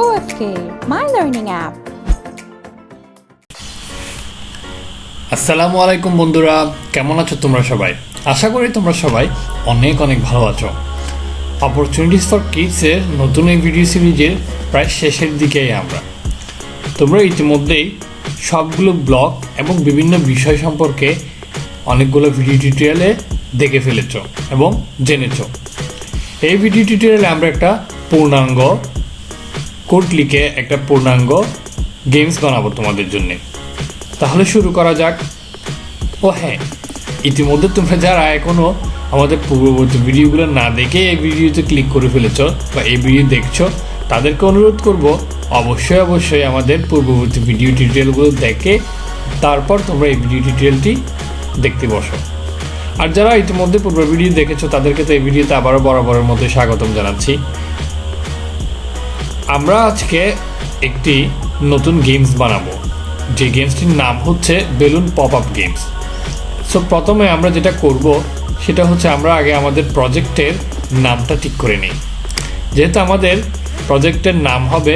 OFK, my learning app. আসসালামু আলাইকুম বন্ধুরা, কেমন আছো তোমরা সবাই? আশা করি তোমরা সবাই অনেক অনেক ভালো আছো। অপরচুনিটিস ফর কিডসের নতুন এই ভিডিও সিরিজের প্রায় শেষের দিকেই আমরা। তোমরা ইতিমধ্যেই সবগুলো ব্লগ এবং বিভিন্ন বিষয় সম্পর্কে অনেকগুলো ভিডিও টিউটোরিয়ালে দেখে ফেলেছো এবং জেনেছো। এই ভিডিও টিউটোরিয়ালে আমরা একটা পূর্ণাঙ্গ কোড লিখে একটা পূর্ণাঙ্গ গেমস বানাবো তোমাদের জন্য। তাহলে শুরু করা যাক। ও হ্যাঁ, ইতিমধ্যে তোমরা যারা এখনও আমাদের পূর্ববর্তী ভিডিওগুলো না দেখে এই ভিডিওতে ক্লিক করে ফেলেছো বা এই ভিডিও দেখছো, তাদেরকে অনুরোধ করব অবশ্যই আমাদের পূর্ববর্তী ভিডিও টিউটোরিয়ালগুলো দেখে তারপর তোমরা এই ভিডিও টিউটোরিয়ালটি দেখতে বসো। আর যারা ইতিমধ্যে পূর্ব ভিডিও দেখেছো তাদেরকে তো এই ভিডিওতে আবারও বরাবরের মতো স্বাগতম জানাচ্ছি। আমরা আজকে একটি নতুন গেমস বানাবো, যে গেমসটির নাম হচ্ছে balloon pop up games. So প্রথমে আমরা যেটা করব সেটা হচ্ছে আমরা আগে আমাদের প্রজেক্টের নামটা ঠিক করে নিই। যেহেতু আমাদের প্রজেক্টের নাম হবে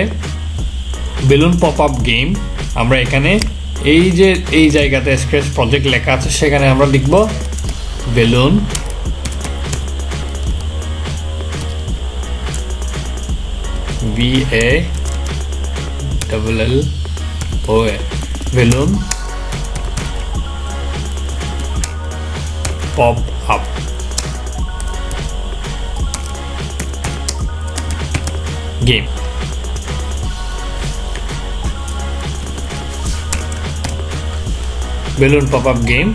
বেলুন পপ আপ গেম, আমরা এখানে এই জায়গাতে স্ক্র্যাচ প্রজেক্ট লেখা আছে সেখানে আমরা লিখব balloon BALLON balloon pop up game. Balloon pop up game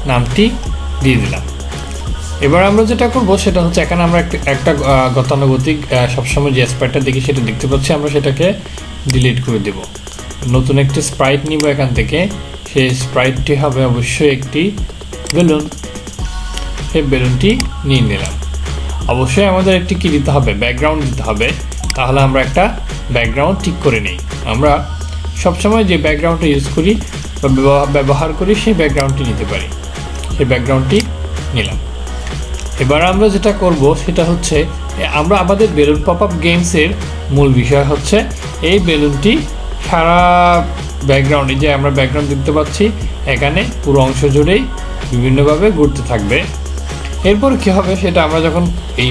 নামটি দিয়ে দিলাম। এবার আমরা যেটা করব সেটা হচ্ছে এখানে আমরা একটা গতানুগতিক সবসময় যে স্প্রাইটটা দেখি সেটা দেখতে পাচ্ছি, আমরা সেটাকে ডিলিট করে দেব। নতুন একটি স্প্রাইট নিব এখান থেকে, সেই স্প্রাইটটি হবে অবশ্যই একটি বেলুন। সেই বেলুনটি নিয়ে নিলাম। অবশ্যই আমাদের একটি কি দিতে হবে, ব্যাকগ্রাউন্ড দিতে হবে। তাহলে আমরা একটা ব্যাকগ্রাউন্ড ঠিক করে নিই। আমরা সবসময় যে ব্যাকগ্রাউন্ডটা ইউজ করি বা ব্যবহার করি সেই ব্যাকগ্রাউন্ডটি নিতে পারি। সেই ব্যাকগ্রাউন্ডটি নিলাম। এবার আমরা যেটা করব সেটা হচ্ছে আমরা আমাদের বেলুন পপ আপ গেমসের মূল বিষয় হচ্ছে এই বেলুনটি সারা ব্যাকগ্রাউন্ডে যে আমরা ব্যাকগ্রাউন্ড দেখতে পাচ্ছি এখানে পুরো অংশ জুড়েই বিভিন্নভাবে ঘুরতে থাকবে। এরপর কী হবে সেটা আমরা যখন এই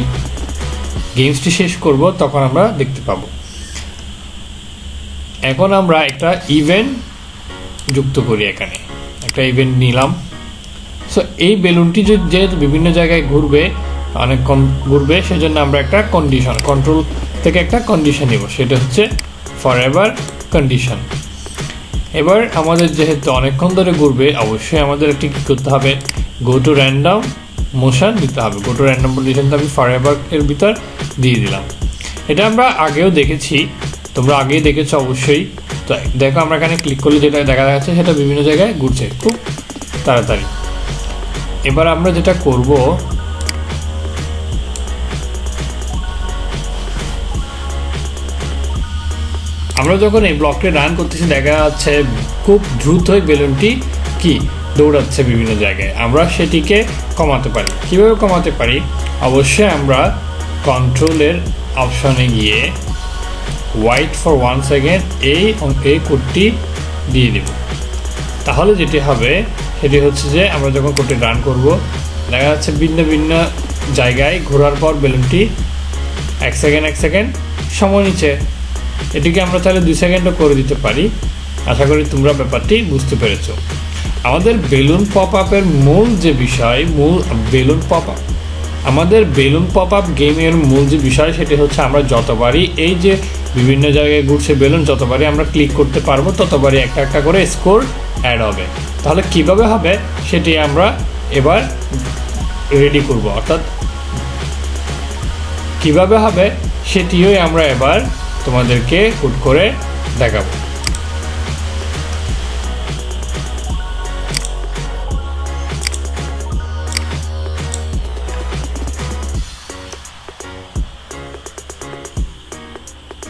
গেমসটি শেষ করব তখন আমরা দেখতে পাবো। এখন আমরা একটা ইভেন্ট যুক্ত করি, এখানে একটা ইভেন্ট নিলাম। সো এই বেলুনটি যেহেতু বিভিন্ন জায়গায় ঘুরবে, অনেকক্ষণ ঘুরবে, সেজন্য আমরা একটা কন্ট্রোল থেকে একটা কন্ডিশন নেব, সেটা হচ্ছে ফরএভার কন্ডিশন। এবার আমাদের যেহেতু অনেকক্ষণ ধরে ঘুরবে অবশ্যই আমাদের একটি কী করতে হবে, গো টু র্যান্ডম মোশন দিতে হবে। গো টু র্যান্ডম কন্ডিশনটা আমি ফরএভার এর ভিতর দিয়ে দিলাম। এটা আমরা আগেও দেখেছি, তোমরা আগেই দেখেছো অবশ্যই। তো দেখো আমরা এখানে ক্লিক করলে যেটা দেখা যাচ্ছে সেটা বিভিন্ন জায়গায় ঘুরছে খুব তাড়াতাড়ি। এবার আমরা যেটা করব আমরা যখন এই ব্লকটি রান করতেছি দেখা যাচ্ছে খুব দ্রুতই বেলুনটি কি দৌড়াচ্ছে বিভিন্ন জায়গায়। আমরা সেটিকে কমাতে পারি। কীভাবে কমাতে পারি? অবশ্যই আমরা কন্ট্রোলের অপশনে গিয়ে ওয়াইট ফর 1 সেকেন্ড এই কোডটি দিয়ে দেব। তাহলে যেটি হবে সেটি হচ্ছে যে আমরা যখন কোডটি রান করব দেখা যাচ্ছে ভিন্ন ভিন্ন জায়গায় ঘোরার পর বেলুনটি 1 সেকেন্ড সময় নিচ্ছে। এটিকে আমরা চাইলে 2 সেকেন্ডও করে দিতে পারি। আশা করি তোমরা ব্যাপারটি বুঝতে পেরেছো। আমাদের বেলুন পপ আপের মূল যে বিষয়, আমাদের বেলুন পপ আপ গেমের মূল যে বিষয় সেটি হচ্ছে আমরা যতবারই এই যে বিভিন্ন জায়গায় ঘুরছে বেলুন যতবারই আমরা ক্লিক করতে পারবো ততবারই একটা একটা করে স্কোর অ্যাড হবে। তাহলে কিভাবে হবে সেটি আমরা এবার রেডি করব, অর্থাৎ কিভাবে হবে সেটিও আমরা এবার তোমাদেরকে কোড করে দেখাবো।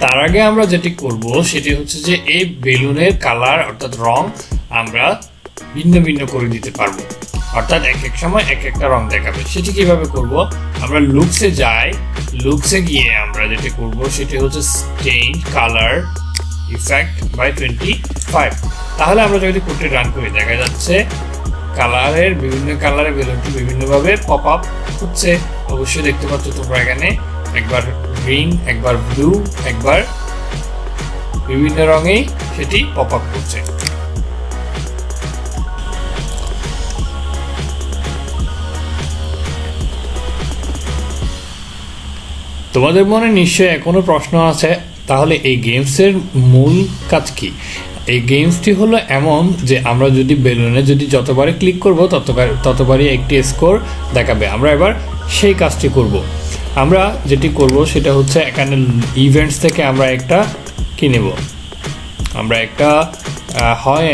তার আগে আমরা যেটি করব সেটি হচ্ছে যে এই বেলুনের কালার অর্থাৎ রং আমরা ভিন্ন ভিন্ন করে দিতে পারবো। অর্থাৎ এক এক সময় এক একটা রং দেখাবে। সেটি কিভাবে করব, আমরা লুকসে যাই, লুকসে গিয়ে আমরা যেটা করব সেটি হচ্ছে চেঞ্জ কালার ইফেক্ট বাই 25। তাহলে আমরা যদি কোডটি রান করি দেখা যাচ্ছে বিভিন্ন কালারের বেলুনটি বিভিন্নভাবে পপ আপ হচ্ছে। অবশ্যই দেখতে পাচ্ছ তোমরা এখানে একবার গ্রিন, একবার ব্লু, একবার বিভিন্ন রঙেই সেটি পপ আপ করছে। তোমাদের মনে নিশ্চয়ই এখনো প্রশ্ন আছে, তাহলে এই গেমসের মূল কাজ কি? এই গেমসটি হলো এমন যে আমরা যদি বেলুনে যতবারই ক্লিক করব ততবারই একটি স্কোর দেখাবে। আমরা এবার সেই কাজটি করব। আমরা যেটি করব সেটা হচ্ছে এখানে ইভেন্টস থেকে আমরা একটা কি নেব, আমরা একটা হয়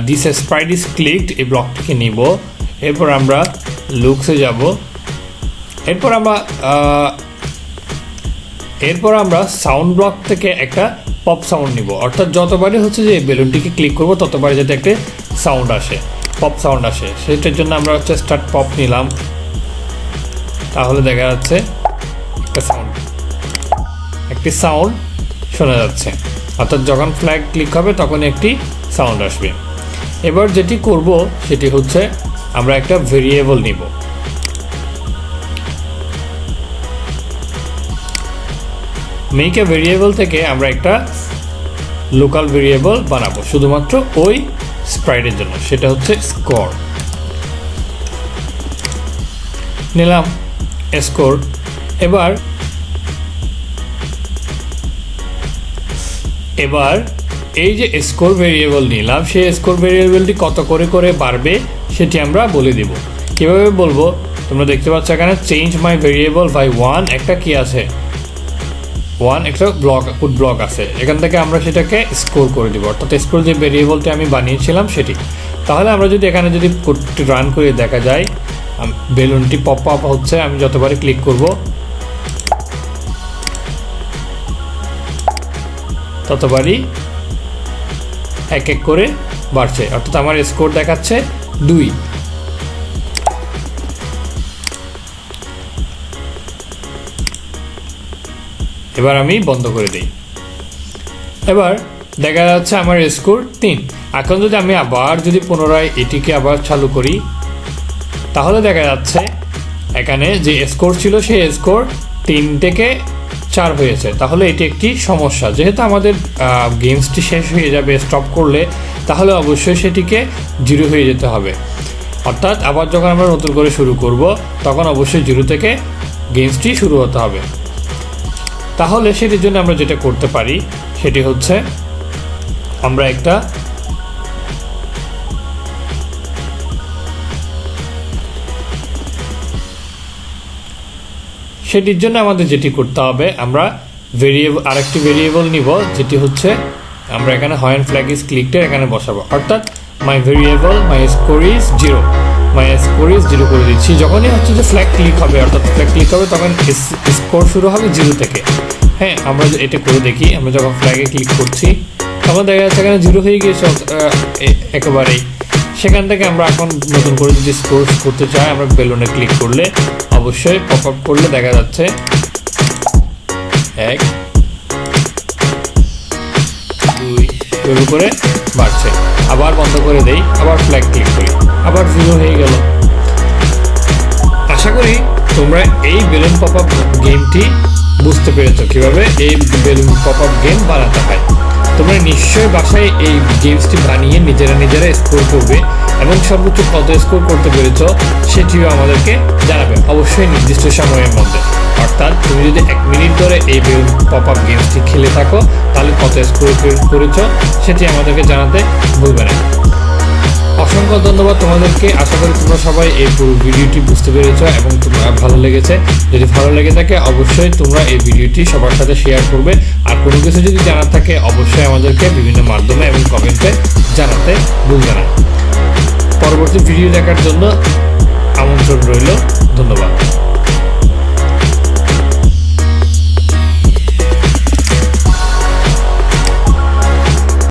দিস স্প্রাইট ইজ ক্লিকড এই ব্লকটিকে নিব। এরপর আমরা লুকসে যাব। এরপর আমরা সাউন্ড ব্লক থেকে একটা পপ সাউন্ড নিব, অর্থাৎ যতবারই হচ্ছে যে বেলুনটিকে ক্লিক করব ততবারই যাতে একটা সাউন্ড আসে, পপ সাউন্ড আসে। সেটার জন্য আমরা হচ্ছে স্টার্ট পপ নিলাম। তাহলে দেখা যাচ্ছে একটি সাউন্ড শোনা যাচ্ছে, অর্থাৎ যখন ফ্ল্যাগ ক্লিক হবে তখন একটি সাউন্ড আসবে। এবার যেটি করব সেটি হচ্ছে আমরা একটা ভেরিয়েবল নিব। মেক এ ভেরিয়েবল থেকে আমরা একটা লোকাল ভেরিয়েবল বানাবো শুধুমাত্র ওই স্প্রাইটের জন্য, সেটা হচ্ছে স্কোর। নিলাম স্কোর। এবার এই যে স্কোর ভেরিয়েবল নিলাম, সেই স্কোর ভেরিয়েবলটি কত করে করে বাড়বে সেটি আমরা বলে দিব। কিভাবে বলবো, তোমরা দেখতে পাচ্ছ এখানে চেঞ্জ মাই ভেরিয়েবল বাই 1 একটা কি আছে, 1 একটা পুট ব্লক আছে। এখান থেকে আমরা সেটাকে স্কোর করে দিব, অর্থাৎ স্কোর যে ভেরিয়েবলটি আমি বানিয়েছিলাম সেটি। তাহলে আমরা যদি এখানে কোডটি রান করে দেখা যায় বেলুনটি পপ আপ হচ্ছে, আমি যতবারই ক্লিক করব ততবারই এক এক করে বাড়ছে, অর্থাৎ আমার স্কোর দেখাচ্ছে 2। এবার আমি বন্ধ করে দিই। এবার দেখা যাচ্ছে আমার স্কোর 3। এখন যদি আমি পুনরায় এটিকে আবার চালু করি তাহলে দেখা যাচ্ছে এখানে যে স্কোর ছিল সেই স্কোর 3 থেকে 4 হয়েছে। তাহলে এটি একটি সমস্যা, যেহেতু আমাদের গেমসটি শেষ হয়ে যাবে স্টপ করলে, তাহলে অবশ্যই সেটিকে 0 হয়ে যেতে হবে। অর্থাৎ আবার যখন আমরা নতুন করে শুরু করব তখন অবশ্যই 0 থেকে গেমসটি শুরু হতে হবে। তাহলে সেটির জন্য আমরা যেটা করতে পারি সেটি হচ্ছে আমরা সেটির জন্য আমাদের যেটি করতে হবে, আমরা আরেকটি ভেরিয়েবল নিব, যেটি হচ্ছে আমরা এখানে হয়েন ফ্ল্যাগ ইজ ক্লিকড এখানে বসাবো, অর্থাৎ মাই স্কোর ইজ 0 করে দিচ্ছি। যখনই হচ্ছে যে ফ্ল্যাগ ক্লিক হবে, অর্থাৎ ফ্ল্যাগ ক্লিক হবে তখন স্কোর শুরু হবে 0 থেকে। হ্যাঁ, আমরা এটা করে দেখি। আমরা যখন ফ্ল্যাগে ক্লিক করছি তখন দেখা যাচ্ছে এখানে 0 হয়ে গিয়েছে একেবারেই। সেখান থেকে আমরা এখন নতুন করে যদি স্কোর করতে চাই, আমরা বেলুনে ক্লিক করলে অবশ্যই পপ আপ করলে দেখা যাচ্ছে 1 2 করে বাড়ছে। আবার বন্ধ করে দেই, আবার ফ্ল্যাগ ক্লিক করি, আবার 0 হয়ে গেল। আশা করি তোমরা এই বেলুন পপ আপ গেমটি বুঝতে পেরেছো কিভাবে এই বেলুন পপ আপ গেম বানাতে হয়। তোমরা নিশ্চয়ই বাসায় এই গেমসটি বানিয়ে নিজেরা স্কোর করবে এবং সর্বোচ্চ কত স্কোর করতে পেরেছো সেটিও আমাদেরকে জানাবে, অবশ্যই নির্দিষ্ট সময়ের মধ্যে। অর্থাৎ তুমি যদি 1 মিনিট ধরে এই বেলুন পপ আপ গেমসটি খেলে থাকো তাহলে কত স্কোর করেছো সেটি আমাদেরকে জানাতে ভুলবে না। অসংখ্য ধন্যবাদ তোমাদেরকে। আশা করি তোমরা সবাই এই পুরো ভিডিওটি বুঝতে পেরেছো এবং তোমরা ভালো লেগেছে। যদি ভালো লেগে থাকে অবশ্যই তোমরা এই ভিডিওটি সবার সাথে শেয়ার করবে। আর কোনো কিছু যদি জানার থাকে অবশ্যই আমাদেরকে বিভিন্ন মাধ্যমে এবং কমেন্টে জানাতে ভুলবে না। পরবর্তী ভিডিও দেখার জন্য আমন্ত্রণ রইল। ধন্যবাদ।